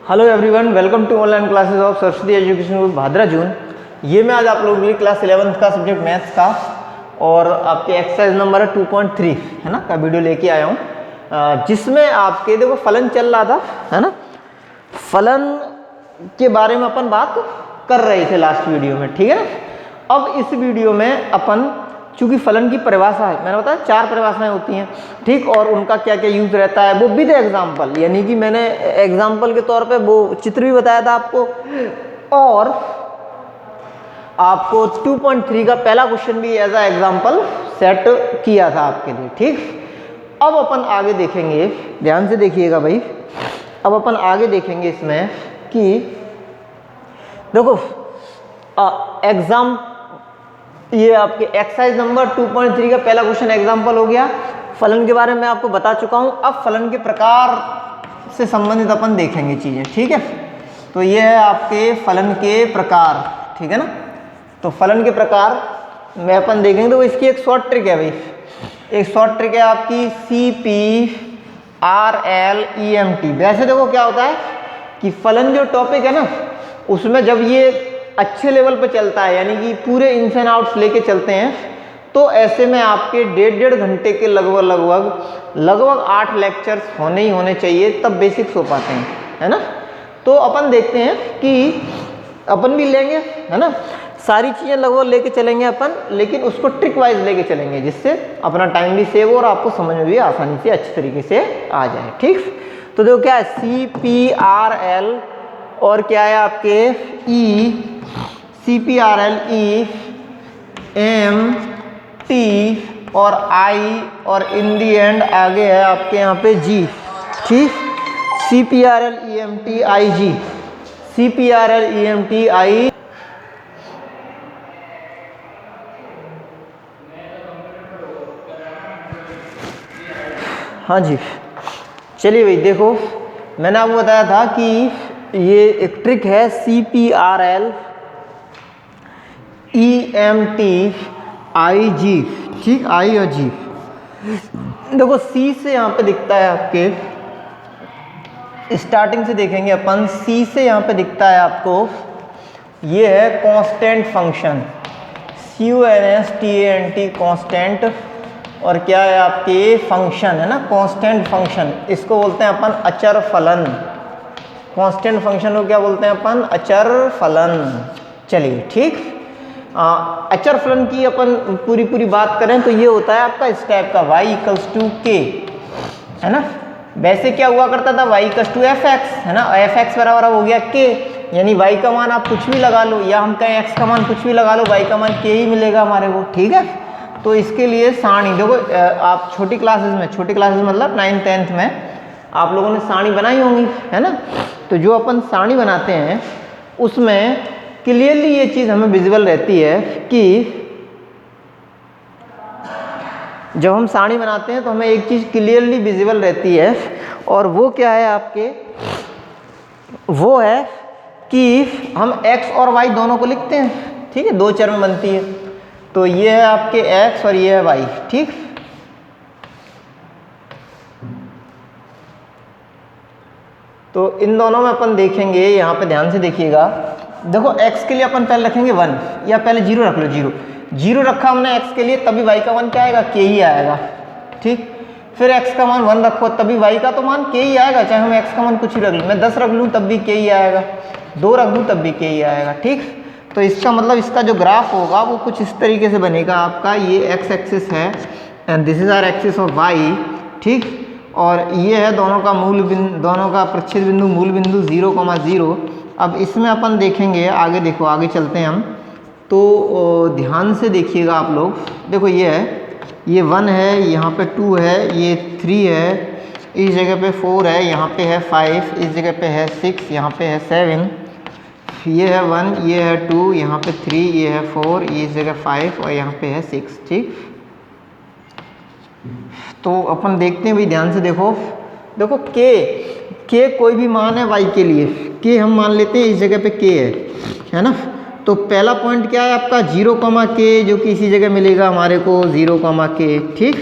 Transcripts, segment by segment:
Hello everyone, welcome to online classes of Saraswati education group Bhadra June. ये मैं आज आप लोगों के लिए क्लास 11th का सब्जेक्ट मैथ्स का और आपके एक्सरसाइज नंबर 2.3 है ना का वीडियो लेके आया हूँ, जिसमें आपके देखो फलन चल रहा था है ना। फलन के बारे में अपन बात कर रहे थे लास्ट वीडियो में, ठीक है ना। अब इस वीडियो में अपन चूंकि फलन की परिभाषा है, मैंने बताया 4 परिभाषाएं होती हैं, ठीक, और उनका क्या क्या यूज रहता है वो विद एग्जाम्पल, यानी कि मैंने एग्जाम्पल के तौर पे वो चित्र भी बताया था आपको, और आपको 2.3 का पहला क्वेश्चन भी एज अ एग्जाम्पल सेट किया था आपके लिए, ठीक। अब अपन आगे देखेंगे, ध्यान से देखिएगा भाई। अब अपन आगे देखेंगे इसमें कि देखो ये आपके एक्सरसाइज नंबर 2.3 का पहला क्वेश्चन एग्जाम्पल हो गया। फलन के बारे में आपको बता चुका हूं। अब फलन के प्रकार से संबंधित अपन देखेंगे चीजें, ठीक है। तो ये है आपके फलन के प्रकार, ठीक है ना। तो फलन के प्रकार में अपन देखेंगे तो इसकी एक शॉर्ट ट्रिक है भाई। एक शॉर्ट ट्रिक है आपकी CPRLEMT। वैसे देखो क्या होता है कि फलन जो टॉपिक है ना, उसमें जब ये अच्छे लेवल पे चलता है, यानी कि पूरे इन्स एंड आउट्स लेके चलते हैं, तो ऐसे में आपके 1.5 घंटे के लगभग 8 लेक्चर्स होने ही होने चाहिए, तब बेसिक्स हो पाते हैं, है ना। तो अपन देखते हैं कि अपन भी लेंगे, है ना, सारी चीज़ें लगभग लेके चलेंगे अपन, लेकिन उसको ट्रिक वाइज लेके चलेंगे, जिससे अपना टाइम भी सेव हो और आपको समझ में भी आसानी से अच्छे तरीके से आ जाए, ठीक। तो देखो क्या है CPRL और क्या है आपके CPRLEMT और I और इन दी एंड आगे है आपके यहाँ पे G, ठीक। CPRLEMTIG, CPRLEMTI। हाँ जी, चलिए भाई देखो, मैंने आपको बताया था कि ये एक ट्रिक है CPRLEMTIG, ठीक, I और G। देखो C से यहाँ पे दिखता है आपके, स्टार्टिंग से देखेंगे अपन, C से यहाँ पे दिखता है आपको, ये है कांस्टेंट फंक्शन, CONSTANT कांस्टेंट, और क्या है आपके फंक्शन है ना, कांस्टेंट फंक्शन। इसको बोलते हैं अपन अचर फलन। कांस्टेंट फंक्शन को क्या बोलते हैं अपन? अचर फलन। चलिए ठीक, अचर फलन की अपन पूरी बात करें तो ये होता है आपका इस टाइप का y = k, है ना। वैसे क्या हुआ करता था, y = fx, है ना, fx बराबर हो गया k, यानी y का मान आप कुछ भी लगा लो, या हम कहें x का मान कुछ भी लगा लो, y का मान k ही मिलेगा हमारे को, ठीक है। तो इसके लिए सारणी देखो, आप छोटी क्लासेस मतलब 9th 10th में आप लोगों ने सारणी बनाई होंगी, है ना। तो जो अपन सारणी बनाते हैं उसमें क्लियरली ये चीज़ हमें विजिबल रहती है कि जब हम सारणी बनाते हैं तो हमें एक चीज़ क्लियरली विजिबल रहती है, और वो क्या है आपके, वो है कि हम x और y दोनों को लिखते हैं, ठीक है, 2 चर में बनती है। तो ये है आपके x और ये है y, ठीक। तो इन दोनों में अपन देखेंगे, यहाँ पे ध्यान से देखिएगा। देखो x के लिए अपन पहले रखेंगे 1, या पहले 0 रख लो, 0 रखा हमने x के लिए, तभी y का मान क्या आएगा, k ही आएगा, ठीक। फिर x का मान 1 रखो, तभी y का तो मान k ही आएगा, चाहे हम x का मान कुछ ही रख लूँ, मैं 10 रख लूँ तब भी k ही आएगा, 2 रख दूँ तब भी k ही आएगा, ठीक। तो इसका मतलब इसका जो ग्राफ होगा वो कुछ इस तरीके से बनेगा आपका, ये x एक्सिस है and this is our axis of y, ठीक। और ये है दोनों का दोनों का प्रच्छेद बिंदु, मूल बिंदु 0,0। अब इसमें अपन देखेंगे आगे, देखो आगे चलते हैं हम, तो ध्यान से देखिएगा आप लोग। देखो ये है, ये 1 है, यहाँ पे 2 है, ये 3 है, इस जगह पे 4 है, यहाँ पे है 5, इस जगह पे है 6, यहाँ पे है 7, ये है 1, ये है 2, यहाँ पे 3, ये है 4, ये इस जगह 5 और यहाँ पे है 6, ठीक। तो अपन देखते हैं भाई, ध्यान से देखो k कोई भी मान है y के लिए, k हम मान लेते हैं इस जगह पे k है ना। तो पहला पॉइंट क्या है आपका 0,k, जो कि इसी जगह मिलेगा हमारे को 0,k, ठीक।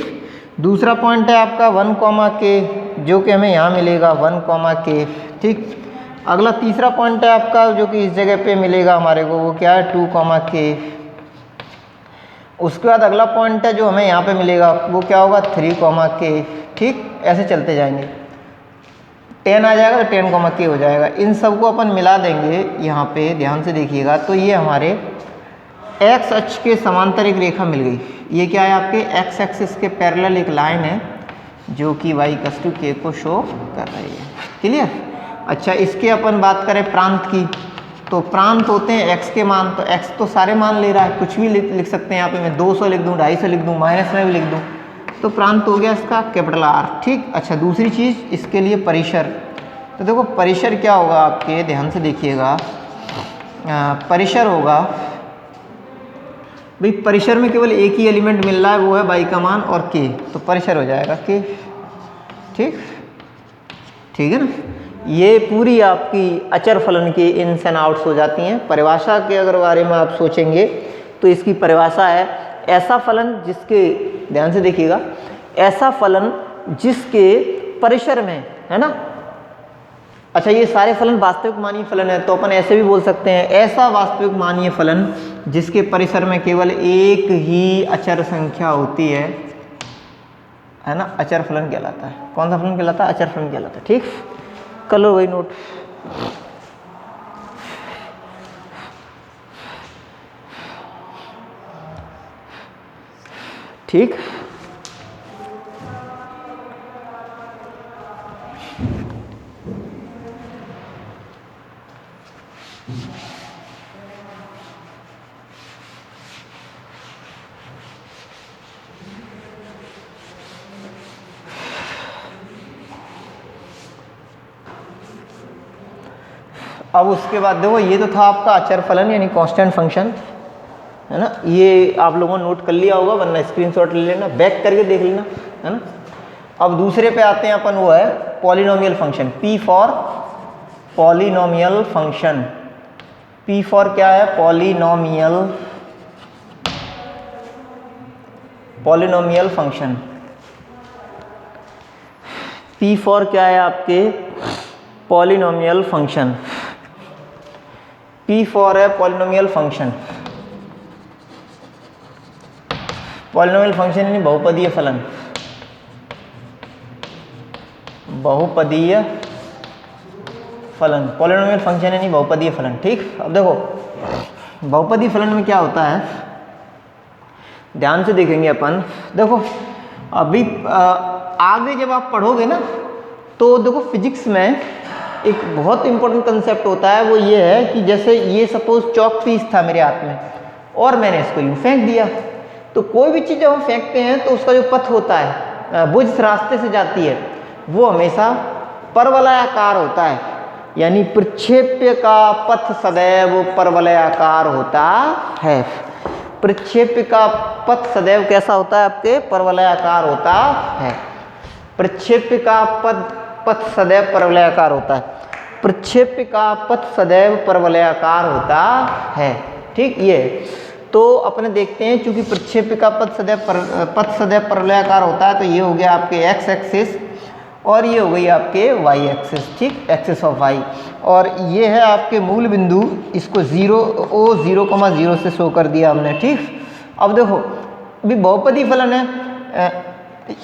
दूसरा पॉइंट है आपका 1, k, जो कि हमें यहाँ मिलेगा 1, k, ठीक। अगला तीसरा पॉइंट है आपका जो कि इस जगह पे मिलेगा हमारे को, वो क्या है 2, k। उसके बाद अगला पॉइंट है जो हमें यहाँ पे मिलेगा वो क्या होगा 3, k। ठीक, ऐसे चलते जाएंगे, 10 आ जाएगा तो 10, k हो जाएगा। इन सब को अपन मिला देंगे यहाँ पे, ध्यान से देखिएगा, तो ये हमारे एक्स अक्ष के समांतर एक रेखा मिल गई। ये क्या है आपके एक्स एक्सिस के पैरेलल एक लाइन है जो कि y = k को शो कर रही है। क्लियर? अच्छा, इसके अपन बात करें प्रांत की, तो प्रांत होते हैं x के मान, तो x तो सारे मान ले रहा है, कुछ भी लिख सकते हैं यहाँ पे, मैं 200 लिख दूँ, 250 लिख दूँ, माइनस में भी लिख दूँ, तो प्रांत हो गया इसका R। ठीक। अच्छा, दूसरी चीज़ इसके लिए परिसर, तो देखो परिसर क्या होगा आपके, ध्यान से देखिएगा, परिसर होगा भाई, परिसर में केवल एक ही एलिमेंट मिल रहा है, वो है y का मान और k, तो परिसर हो जाएगा k। ठीक, ठीक है ना। ये पूरी आपकी अचर फलन की इन्स एंड आउट्स हो जाती हैं। परिभाषा के अगर बारे में आप सोचेंगे तो इसकी परिभाषा है ऐसा फलन जिसके, ध्यान से देखिएगा, ऐसा फलन जिसके परिसर में, है ना। अच्छा, ये सारे फलन वास्तविक मानीय फलन है, तो अपन ऐसे भी बोल सकते हैं ऐसा वास्तविक मानीय फलन जिसके परिसर में केवल एक ही अचर संख्या होती है ना, अचर फलन कहलाता है। कौन सा फलन कहलाता है? अचर फलन कहलाता है। ठीक, कर लो वही नोट। ठीक, अब उसके बाद देखो, ये तो था आपका अचर फलन यानी कांस्टेंट फंक्शन, है ना। ये आप लोगों ने नोट कर लिया होगा, वरना स्क्रीनशॉट ले लेना, बैक करके देख लेना, है ना। अब दूसरे पे आते हैं अपन, वो है polynomial function, P for polynomial function. P for क्या है? Polynomial function. P फॉर क्या है आपके? Polynomial function. P फॉर है पॉलिनोमियल फंक्शन। पॉलिनोमियल फंक्शन यानी बहुपदीय फलन, बहुपदीय फलन। पॉलिनोमियल फंक्शन यानी बहुपदीय फलन। ठीक, अब देखो बहुपदीय फलन में क्या होता है, ध्यान से देखेंगे अपन। देखो अभी आगे जब आप पढ़ोगे ना, तो देखो फिजिक्स में एक बहुत इंपॉर्टेंट कंसेप्ट होता है, वो ये है कि जैसे ये सपोज चॉक पीस था मेरे हाथ में और मैंने इसको यूँ फेंक दिया, तो कोई भी चीज़ जब हम फेंकते हैं तो उसका जो पथ होता है, वो जिस रास्ते से जाती है वो हमेशा परवलयाकार होता है, यानी प्रक्षेप्य का पथ सदैव परवलयाकार होता है। प्रक्षेप्य का पथ सदैव कैसा होता है आपके? परवलयाकार होता है। प्रक्षेप्य का पथ सदैव परवलयाकार होता है। प्रक्षेप्य का पथ सदैव परवलयाकार होता है। ठीक, ये तो अपने देखते हैं, चूंकि प्रक्षेप्य का पथ सदैव परवलयाकार होता है, तो ये हो गया आपके एक्स एक्सिस और ये हो गई आपके वाई एक्सिस। ठीक, एक्सिस ऑफ वाई, और ये है आपके मूल बिंदु, इसको 0,0 से शो कर दिया हमने। ठीक, अब देखो अभी बहुपदी फलन है,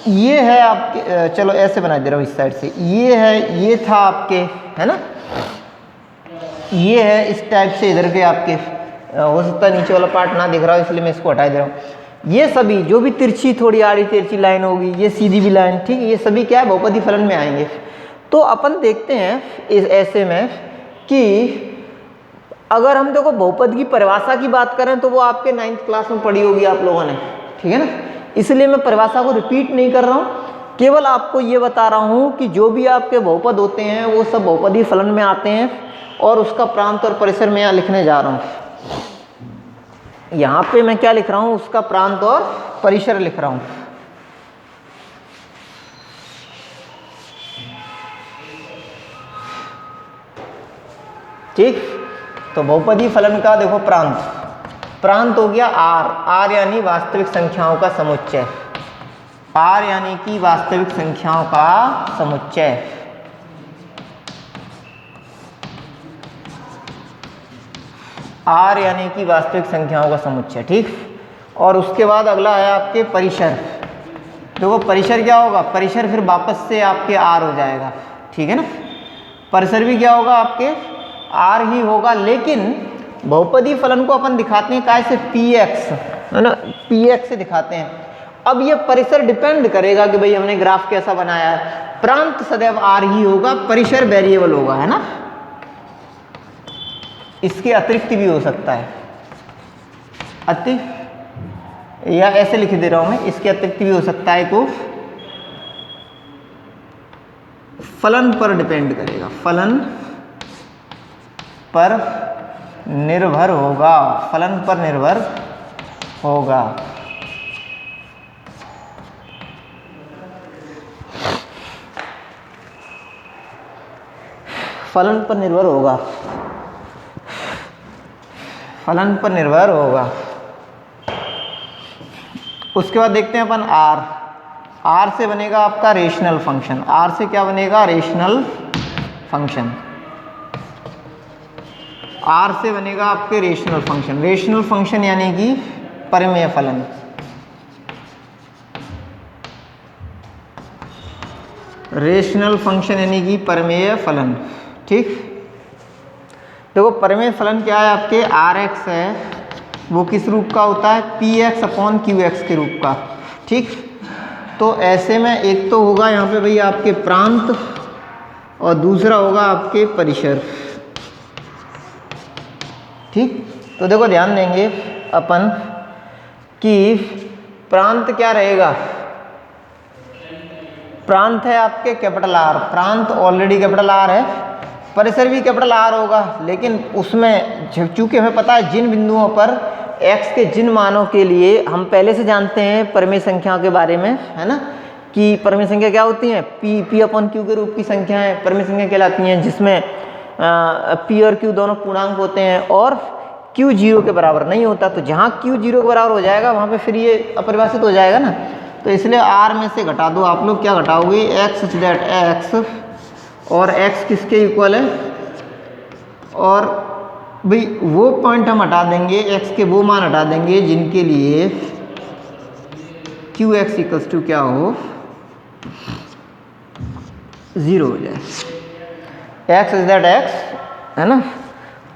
ये है आपके, चलो ऐसे बना दे रहा हूँ इस साइड से, ये है, ये था आपके, है ना, ये है इस टाइप से इधर के आपके, हो सकता है नीचे वाला पार्ट ना दिख रहा हो इसलिए मैं इसको हटा दे रहा हूँ। ये सभी जो भी तिरछी, थोड़ी आड़ी तिरछी लाइन होगी, ये सीधी भी लाइन, ठीक, ये सभी क्या है? बहुपदी फलन में आएंगे। तो अपन देखते हैं इस ऐसे में कि अगर हम देखो बहुपद की परिभाषा की बात करें तो वो आपके 9th क्लास में पढ़ी होगी आप लोगों ने, ठीक है ना, इसलिए मैं परिभाषा को रिपीट नहीं कर रहा हूँ, केवल आपको ये बता रहा हूँ कि जो भी आपके बहुपद होते हैं वो सब बहुपदी फलन में आते हैं, और उसका प्रांत और परिसर में यहाँ लिखने जा रहा हूँ। यहाँ पे मैं क्या लिख रहा हूँ? उसका प्रांत और परिसर लिख रहा हूँ। ठीक, तो बहुपदी फलन का देखो प्रांत हो गया r यानी वास्तविक संख्याओं का समुच्चय, r यानी कि वास्तविक संख्याओं का समुच्चय। आर यानी कि वास्तविक संख्याओं का समुच्चय, ठीक। और उसके बाद अगला है आपके परिसर। देखो परिसर क्या होगा, परिसर फिर वापस से आपके आर हो जाएगा, ठीक है ना। परिसर भी क्या होगा, आपके आर ही होगा, लेकिन बहुपदी फलन को अपन दिखाते हैं काय से, पी एक्स, है ना, पी एक्स से दिखाते हैं। अब ये परिसर डिपेंड करेगा कि भाई हमने ग्राफ कैसा बनाया है। प्रांत सदैव आर ही होगा, परिसर वेरिएबल होगा, है ना। इसके अतिरिक्त भी हो सकता है, या ऐसे लिख दे रहा हूं मैं, इसके अतिरिक्त भी हो सकता है को फलन पर डिपेंड करेगा, फलन पर निर्भर होगा, फलन पर निर्भर होगा। फलन पर निर्भर होगा, फलन पर निर्भर होगा। उसके बाद देखते हैं अपन आर। आर से बनेगा आपका रेशनल फंक्शन। आर से क्या बनेगा, रेशनल फंक्शन। आर से बनेगा आपके रेशनल फंक्शन। रेशनल फंक्शन यानी कि परिमेय फलन। रेशनल फंक्शन यानी कि परिमेय फलन, ठीक। देखो परिमेय फलन क्या है, आपके आर एक्स है, वो किस रूप का होता है, P x upon Q x के रूप का, ठीक। तो ऐसे में एक तो होगा यहाँ पे भैया आपके प्रांत और दूसरा होगा आपके परिसर, ठीक। तो देखो ध्यान देंगे अपन कि प्रांत क्या रहेगा, प्रांत है आपके कैपिटल आर, प्रांत ऑलरेडी कैपिटल आर है, परिसर भी कैपिटल आर होगा, लेकिन उसमें चूंकि हमें पता है जिन बिंदुओं पर x के जिन मानों के लिए हम पहले से जानते हैं परिमेय संख्याओं के बारे में, है ना, कि परिमेय संख्या क्या होती हैं, p अपॉन q के रूप की संख्याएं परिमेय संख्या कहलाती हैं, जिसमें p और q दोनों पूर्णांक होते हैं और q 0 के बराबर नहीं होता। तो जहाँ q 0 के बराबर हो जाएगा वहाँ पे फिर ये अपरिभाषित हो जाएगा ना। तो इसलिए r में से घटा दो आप लोग, क्या घटाओगे, x सच दैट x, और x किसके इक्वल है, और भाई वो पॉइंट हम हटा देंगे, x के वो मान हटा देंगे जिनके लिए क्यू एक्स इक्वल्स टू क्या हो, 0 हो जाए। x इज दैट x, है ना,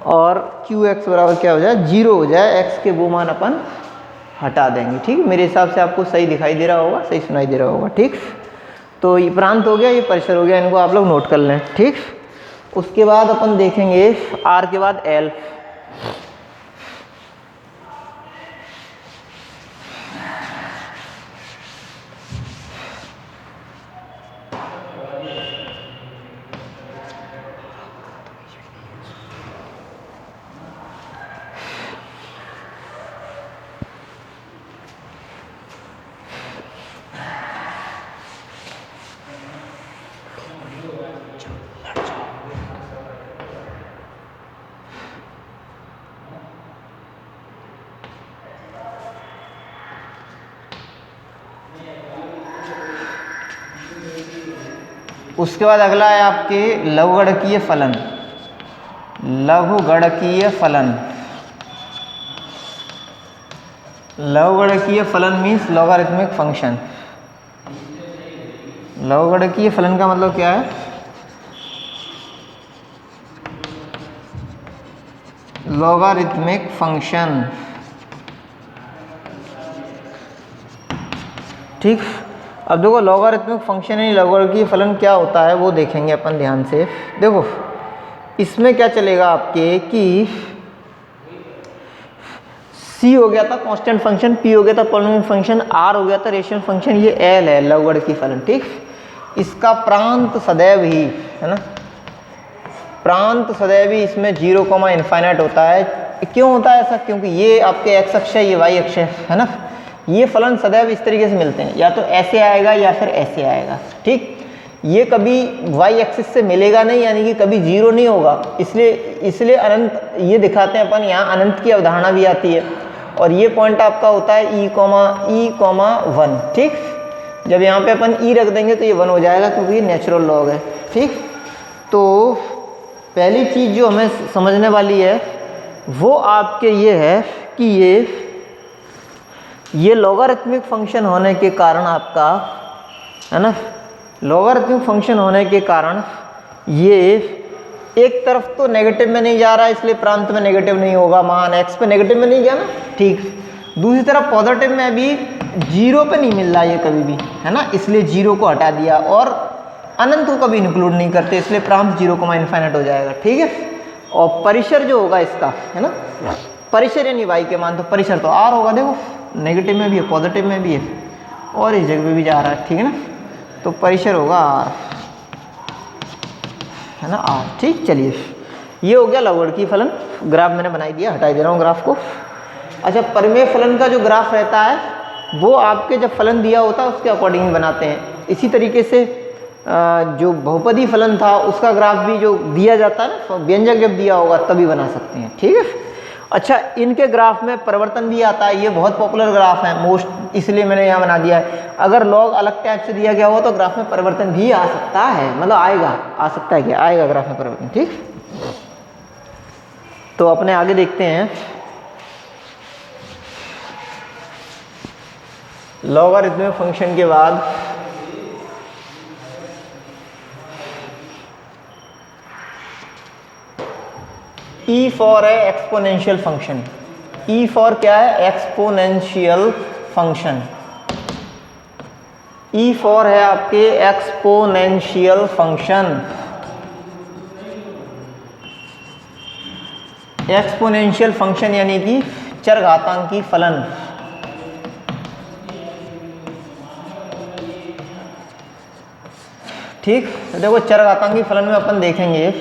और क्यू एक्स बराबर क्या हो जाए, 0 हो जाए, x के वो मान अपन हटा देंगे, ठीक। मेरे हिसाब से आपको सही दिखाई दे रहा होगा, सही सुनाई दे रहा होगा, ठीक। तो ये प्रांत हो गया, ये परिसर हो गया, इनको आप लोग नोट कर लें, ठीक। उसके बाद अपन देखेंगे आर के बाद एल। उसके बाद अगला है आपके लघुगणकीय फलन। लघुगणकीय फलन, लघुगणकीय फलन मीन्स लॉगरिथमिक फंक्शन। लघुगणकीय फलन का मतलब क्या है, लॉगरिथमिक फंक्शन, ठीक। अब देखो लॉगरिथमिक फंक्शन यानी लघुगणकीय फलन क्या होता है वो देखेंगे अपन ध्यान से। देखो इसमें क्या चलेगा आपके कि c हो गया था कांस्टेंट फंक्शन, p हो गया था पॉलिनोमियल फंक्शन, r हो गया था रेशनल फंक्शन, ये l है लघुगणकीय फलन, ठीक। इसका प्रांत सदैव ही, है ना, प्रांत सदैव ही इसमें 0, इनफाइनाइट होता है। क्यों होता है ऐसा, क्योंकि ये आपके x अक्ष है, ये y अक्ष है ना। ये फलन सदैव इस तरीके से मिलते हैं, या तो ऐसे आएगा या फिर ऐसे आएगा, ठीक। ये कभी y एक्सिस से मिलेगा नहीं, यानी कि कभी 0 नहीं होगा। इसलिए अनंत ये दिखाते हैं अपन, यहाँ अनंत की अवधारणा भी आती है। और ये पॉइंट आपका होता है e, 1, ठीक। जब यहाँ पे अपन e रख देंगे तो ये 1 हो जाएगा, क्योंकि ये नेचुरल लॉग है, ठीक। तो पहली चीज़ जो हमें समझने वाली है वो आपके ये है कि ये लॉगरिथमिक फंक्शन होने के कारण आपका, है ना, लॉगरिथमिक फंक्शन होने के कारण ये एक तरफ तो नेगेटिव में नहीं जा रहा है, इसलिए प्रांत में नेगेटिव नहीं होगा, मान x पे नेगेटिव में नहीं गया ना, ठीक। दूसरी तरफ पॉजिटिव में भी जीरो पे नहीं मिल रहा ये कभी भी, है ना, इसलिए जीरो को हटा दिया, और अनंत को कभी इंक्लूड नहीं करते, इसलिए प्रांत 0, इन्फाइनाइट हो जाएगा, ठीक है। और परिसर जो होगा इसका, है ना, परिसर यानी y के मान, तो परिसर तो r होगा, देखो नेगेटिव में भी है, पॉजिटिव में भी है, और इस जगह पे भी जा रहा है, ठीक है ना, तो परिसर होगा r, है ना, r, ठीक। चलिए ये हो गया लवगढ़ फलन, ग्राफ मैंने बनाई दिया, हटा दे रहा हूँ ग्राफ को। अच्छा, परिमेय फलन का जो ग्राफ रहता है वो आपके जब फलन दिया होता है उसके अकॉर्डिंग बनाते हैं। इसी तरीके से जो बहुपदी फलन था उसका ग्राफ भी जो दिया जाता है ना, व्यंजक जब दिया होगा तभी बना सकते हैं, ठीक है। अच्छा, इनके ग्राफ में परिवर्तन भी आता है, ये बहुत पॉपुलर ग्राफ है मोस्ट, इसलिए मैंने यहाँ बना दिया है। अगर लॉग अलग टाइप से दिया गया हो तो ग्राफ में परिवर्तन भी आ सकता है, मतलब आएगा, आ सकता है, क्या आएगा ग्राफ में परिवर्तन, ठीक। तो अपने आगे देखते हैं, लॉगरिथमिक फंक्शन के बाद ई फॉर है एक्सपोनेंशियल फंक्शन। ई फॉर क्या है? Exponential function. ई फॉर है आपके एक्सपोनेंशियल फंक्शन। एक्सपोनेंशियल फंक्शन यानी कि चरघातांकी फलन। ठीक, देखो चरघातांकी फलन में अपन देखेंगे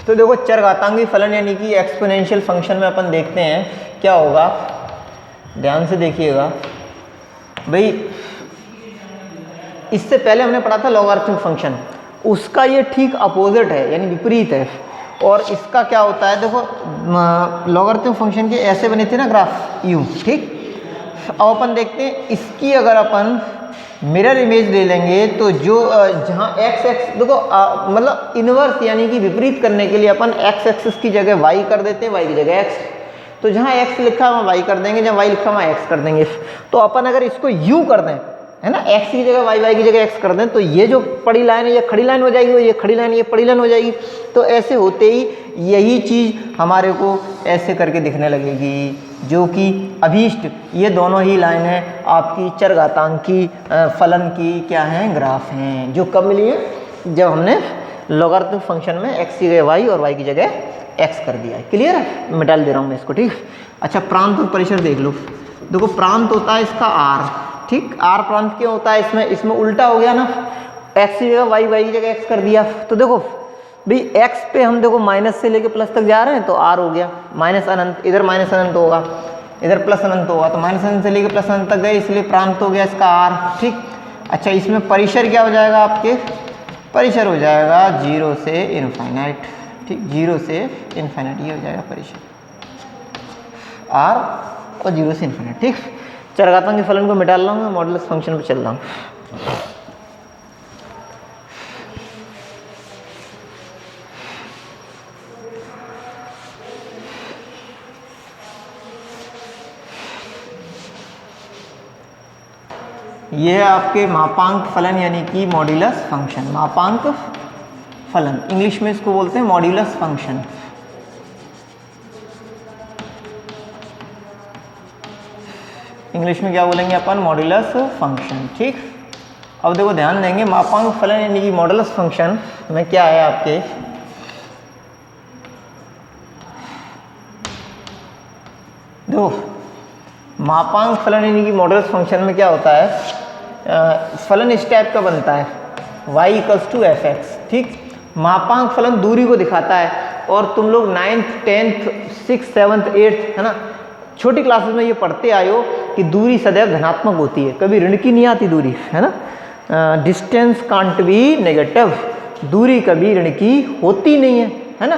तो देखो चरघातांकी फलन यानी कि एक्सपोनेंशियल फंक्शन में अपन देखते हैं क्या होगा, ध्यान से देखिएगा भाई। इससे पहले हमने पढ़ा था लॉगरिथमिक फंक्शन, उसका ये ठीक अपोजिट है यानी विपरीत है। और इसका क्या होता है, देखो लॉगरिथमिक फंक्शन के ऐसे बने थे ना ग्राफ यू, ठीक। अब अपन देखते हैं इसकी अगर अपन मिरर इमेज ले लेंगे तो जो जहाँ एक्स एक्स देखो मतलब इनवर्स यानी कि विपरीत करने के लिए अपन एक्स एक्सिस की जगह वाई कर देते हैं, वाई की जगह एक्स। तो जहाँ एक्स लिखा है वहाँ वाई कर देंगे, जहाँ वाई लिखा है वहाँ एक्स कर देंगे। तो अपन अगर इसको यू कर दें, है ना, एक्स की जगह वाई, वाई की जगह एक्स कर दें, तो ये जो पड़ी लाइन है ये खड़ी लाइन हो जाएगी, ये खड़ी लाइन, ये पड़ी लाइन हो जाएगी। तो ऐसे होते ही यही चीज़ हमारे को ऐसे करके दिखने लगेगी, जो कि अभीष्ट ये दोनों ही लाइन है आपकी चरघातांकी फलन की क्या हैं, ग्राफ हैं। जो कब मिली है? जब हमने लॉगरिथमिक फंक्शन में एक्स की जगह वाई और वाई की जगह एक्स कर दिया है। क्लियर है? मैं डाल दे रहा हूँ मैं इसको, ठीक। अच्छा, प्रांत और परिसर देख लो। देखो प्रांत होता है इसका आर, ठीक। आर प्रांत क्यों होता है? इसमें उल्टा हो गया ना, एक्स की जगह वाई, वाई की जगह एक्स कर दिया। तो देखो भाई एक्स पे हम देखो माइनस से लेके प्लस तक जा रहे हैं तो आर हो गया, माइनस अनंत, इधर माइनस अनंत होगा, इधर प्लस अनंत होगा, तो माइनस अनंत से लेके प्लस अनंत तक गए, इसलिए प्रांत हो गया इसका आर, ठीक। अच्छा, इसमें परिसर क्या हो जाएगा आपके? परिसर हो जाएगा 0 से इनफाइनाइट, ठीक। 0 से इनफाइनाइट ये हो जाएगा परिसर, आर और 0 से इनफाइनाइट, ठीक। चरघातांकी फलन को मिटा रहा हूँ मैं, मॉडुलस फंक्शन पे चल रहा हूँ। ये है आपके मापांक फलन यानी कि मॉड्यूलस फंक्शन। मापांक फलन इंग्लिश में इसको बोलते हैं मॉड्यूलस फंक्शन। इंग्लिश में क्या बोलेंगे अपन? मॉड्यूलस फंक्शन, ठीक। अब देखो ध्यान देंगे, मापांक फलन यानी कि मॉड्यूलस फंक्शन में क्या है आपके, देखो मापांक फलन यानी कि मॉड्यूलस फंक्शन में क्या होता है, फलन इस टाइप का बनता है y = f(x), ठीक। मापांक फलन दूरी को दिखाता है, और तुम लोग 9th 10th 6th 7th 8th, है ना, छोटी क्लासेस में ये पढ़ते आए हो कि दूरी सदैव धनात्मक होती है, कभी ऋण की नहीं आती दूरी, है ना। डिस्टेंस कांट बी नेगेटिव, दूरी कभी ऋण की होती नहीं है ना।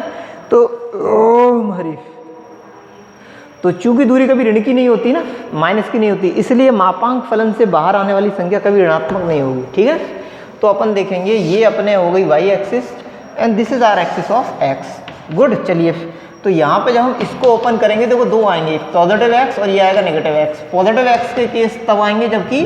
तो ओम हरि, तो चूंकि दूरी कभी ऋण की नहीं होती ना, माइनस की नहीं होती, इसलिए मापांक फलन से बाहर आने वाली संख्या कभी ऋणात्मक नहीं होगी, ठीक है। तो अपन देखेंगे ये अपने हो गई Y axis and this is are axis of X. Good, चलिए तो यहाँ पे जब हम इसको ओपन करेंगे देखो दो आएंगे, एक पॉजिटिव एक्स और ये आएगा नेगेटिव एक्स। पॉजिटिव एक्स के केस तब आएंगे जबकि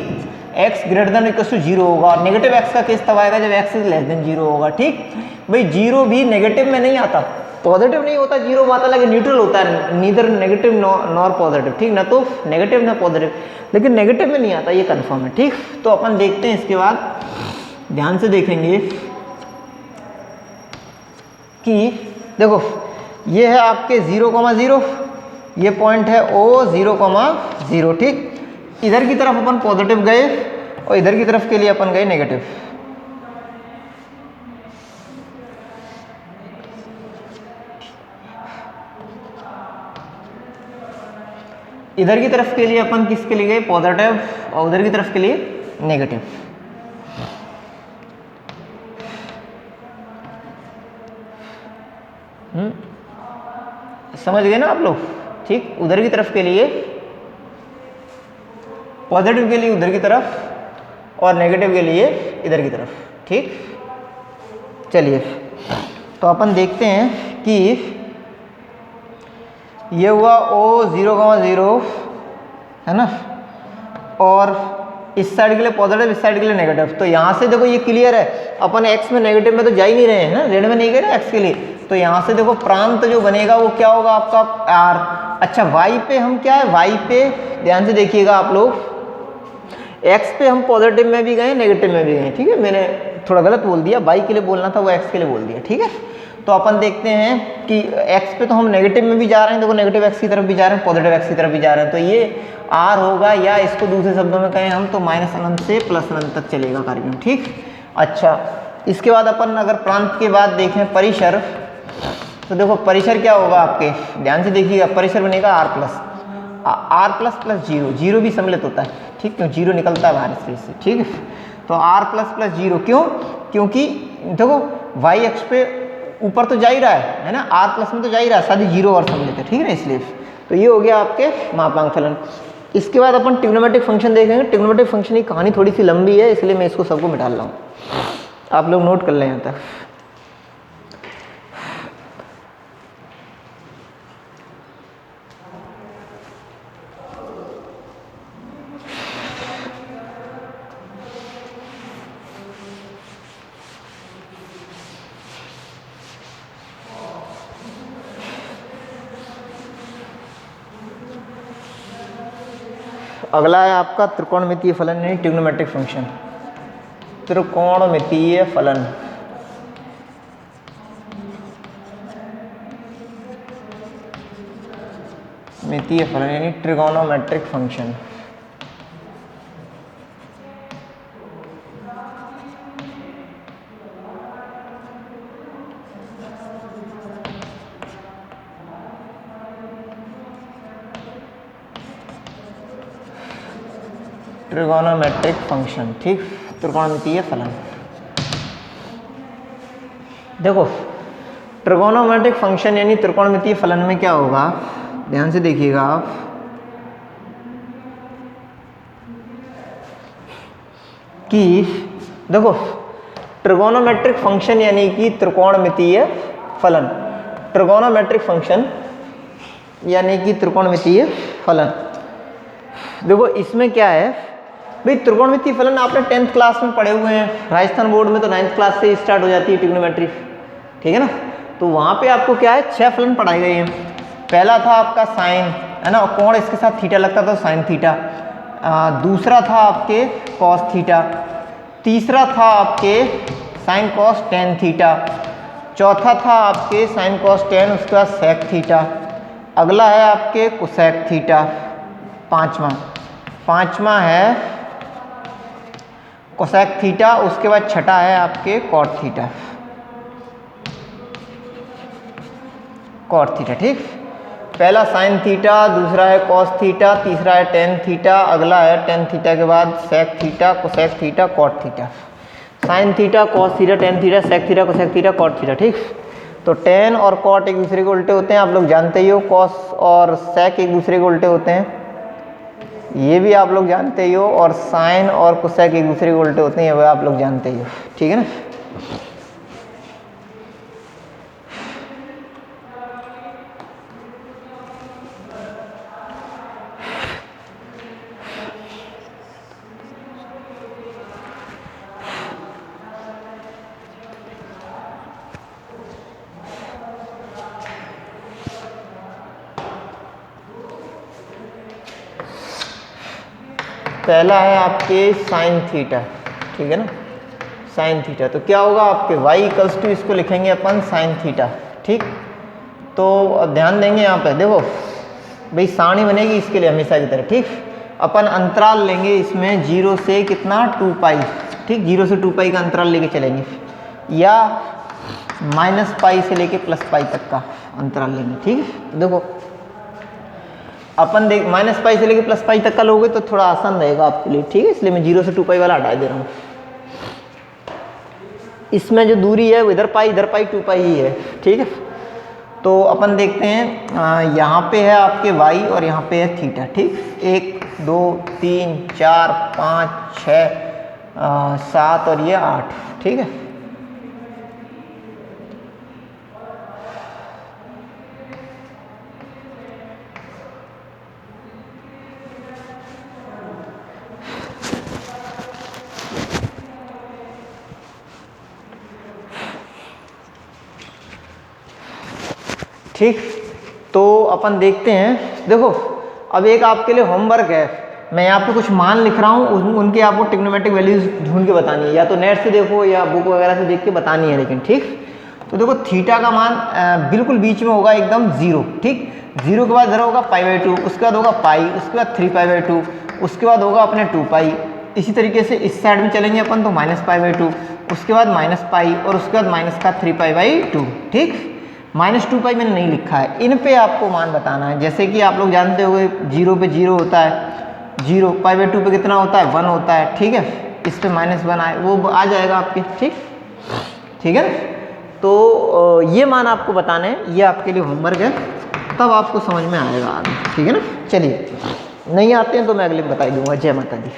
X greater than equal to 0 होगा, और नेगेटिव एक्स का केस तब आएगा जब एक्स इज लेस देन 0 होगा, ठीक। भाई 0 भी नेगेटिव में नहीं आता, पॉजिटिव नहीं होता, 0 बात अलग है, न्यूट्रल होता है, नीदर नेगेटिव नॉर पॉजिटिव, ठीक ना। तो नेगेटिव ना पॉजिटिव, लेकिन नेगेटिव में नहीं आता, ये कंफर्म है, ठीक। तो अपन देखते हैं इसके बाद, ध्यान से देखेंगे कि देखो ये है आपके 0,0, ये पॉइंट है O 0,0, ठीक। इधर की तरफ अपन पॉजिटिव गए और इधर की तरफ के लिए अपन गए नेगेटिव। इधर की तरफ के लिए अपन किसके लिए गए, पॉजिटिव, और उधर की तरफ के लिए नेगेटिव। समझ गए ना आप लोग, ठीक। उधर की तरफ के लिए पॉजिटिव के लिए उधर की तरफ और नेगेटिव के लिए इधर की तरफ, ठीक। चलिए तो अपन देखते हैं कि ये हुआ O 0,0 है ना, और इस साइड के लिए पॉजिटिव, इस साइड के लिए नेगेटिव। तो यहाँ से देखो ये क्लियर है, अपन एक्स में नेगेटिव में तो जा ही नहीं रहे हैं ना, ऋण में नहीं गए ना एक्स के लिए। तो यहाँ से देखो प्रांत जो बनेगा वो क्या होगा आपका आर। अच्छा वाई पे हम क्या है, वाई पे ध्यान से देखिएगा आप लोग, एक्स पे हम पॉजिटिव में भी गए नेगेटिव में भी गए, ठीक है। मैंने थोड़ा गलत बोल दिया, वाई के लिए बोलना था वो एक्स के लिए बोल दिया, ठीक है। तो अपन देखते हैं कि एक्स पे तो हम नेगेटिव में भी जा रहे हैं, देखो नेगेटिव एक्स की तरफ भी जा रहे हैं, पॉजिटिव एक्स की तरफ भी जा रहे हैं। तो ये आर होगा, या इसको दूसरे शब्दों में कहें हम तो माइनस अनंत से प्लस अनंत तक चलेगा कार्यक्रम, ठीक। अच्छा इसके बाद अपन अगर प्रांत के बाद देखें परिसर, तो देखो परिसर क्या होगा आपके, ध्यान से देखिएगा, परिसर बनेगा आर प्लस प्लस 0 भी सम्मिलित होता है, ठीक, क्यों 0 निकलता है बाहर स्पेस से, ठीक है। तो आर प्लस 0 क्यों, क्योंकि देखो वाई एक्स पे ऊपर तो जा ही रहा है ना, आर प्लस में तो जा ही रहा है, साथ ही 0 और सम्मिलित है, ठीक है ना, इसलिए। तो ये हो गया आपके मापांक फलन। इसके बाद अपन ट्रिग्नोमेट्रिक फंक्शन देखेंगे। ट्रिग्नोमेट्रिक फंक्शन की कहानी थोड़ी सी लंबी है, इसलिए मैं इसको सबको मिटा रहा हूँ, आप लोग नोट कर लें यहाँ तक। अगला है आपका त्रिकोणमितीय फलन यानी ट्रिग्नोमेट्रिक फंक्शन। त्रिकोणमितीय फलन, मितीय फलन यानी ट्रिगोनोमेट्रिक फंक्शन। ट्रिगोनोमेट्रिक फंक्शन, ठीक, त्रिकोणमितीय फलन। देखो ट्रिगोनोमेट्रिक फंक्शन यानी त्रिकोणमितीय फलन में क्या होगा, ध्यान से देखिएगा आप, कि देखो ट्रिगोनोमेट्रिक फंक्शन यानी कि त्रिकोणमितीय फलन, ट्रिगोनोमेट्रिक फंक्शन यानी कि त्रिकोणमितीय फलन। देखो इसमें क्या है भाई, त्रिकोणमितीय फलन आपने 10th क्लास में पढ़े हुए हैं, राजस्थान बोर्ड में तो 9th क्लास से स्टार्ट हो जाती है ट्रिग्नोमेट्री, ठीक है ना। तो वहाँ पे आपको क्या है 6 फलन पढ़ाए गए हैं। पहला था आपका साइन, है ना, कोण इसके साथ थीटा लगता था, साइन थीटा। दूसरा था आपके कॉस थीटा। तीसरा था आपके साइन कॉस टेन थीटा। चौथा था आपके साइन कॉस टेन, उसके बाद सेक थीटा। अगला है आपके कोसेक थीटा। पाँचवा है कोसेक थीटा। उसके बाद छठा है आपके कॉट थीटा, कॉट थीटा, ठीक। पहला साइन थीटा, दूसरा है कॉस थीटा, तीसरा है टेन थीटा, अगला है टेन थीटा के बाद sec theta, cosec theta, cot theta. Sine theta, cos theta, tan theta, sec theta, cosec theta, cot theta. ठीक, तो टेन और कॉट एक दूसरे के उल्टे होते हैं, आप लोग जानते ही हो। कॉस और सेक एक दूसरे के उल्टे होते हैं, ये भी आप लोग जानते ही हो। और साइन और कोसेक एक दूसरे के उल्टे होते हैं, ये भी आप लोग जानते ही हो। ठीक है ना। पहला है आपके साइन थीटा, ठीक है ना, साइन थीटा। तो क्या होगा आपके y इक्वल्स टू, इसको लिखेंगे अपन साइन थीटा। ठीक, तो अब ध्यान देंगे यहाँ पे, देखो भाई सारणी बनेगी इसके लिए हमेशा की तरह। ठीक, अपन अंतराल लेंगे इसमें 0 से कितना 2 पाई। ठीक, 0 से 2 पाई का अंतराल लेके चलेंगे, या माइनस पाई से लेके प्लस पाई तक का अंतराल लेंगे। ठीक, देखो अपन देख माइनस पाई से लेके प्लस पाई तक का लोगे तो थोड़ा आसान रहेगा आपके लिए। ठीक है, इसलिए मैं 0 से 2 पाई वाला हटा दे रहा हूँ। इसमें जो दूरी है वो इधर पाई 2 पाई ही है। ठीक है, तो अपन देखते हैं यहाँ पे है आपके y और यहाँ पे है थीटा। ठीक, 1 2 3 4 5 6 7 और ये 8। ठीक है, ठीक, तो अपन देखते हैं। देखो अब एक आपके लिए होमवर्क है, मैं यहाँ पे कुछ मान लिख रहा हूँ, उनके आपको ट्रिग्नोमेट्रिक वैल्यूज ढूंढ के बतानी है, या तो नेट से देखो या बुक वगैरह से देख के बतानी है। लेकिन ठीक, तो देखो थीटा का मान बिल्कुल बीच में होगा एकदम 0। ठीक, 0 के बाद इधर होगा π/2, उसके बाद होगा पाई, उसके बाद 3π/2, उसके बाद होगा अपने 2 पाई। इसी तरीके से इस साइड में चलेंगे अपन तो -π/2, उसके बाद -पाई और उसके बाद माइनस का 3π/2। ठीक, -2 पाई मैंने नहीं लिखा है, इन पे आपको मान बताना है। जैसे कि आप लोग जानते होंगे 0 पे 0 होता है, 0 π/2 पे कितना होता है 1 होता है। ठीक है, इस पे -1 आए वो आ जाएगा आपके। ठीक, ठीक है, तो ये मान आपको बताने हैं, ये आपके लिए होमवर्क है, तब आपको समझ में आएगा आगे। ठीक है ना, चलिए नहीं आते हैं तो मैं अगले में बता दूंगा। जय माता दी।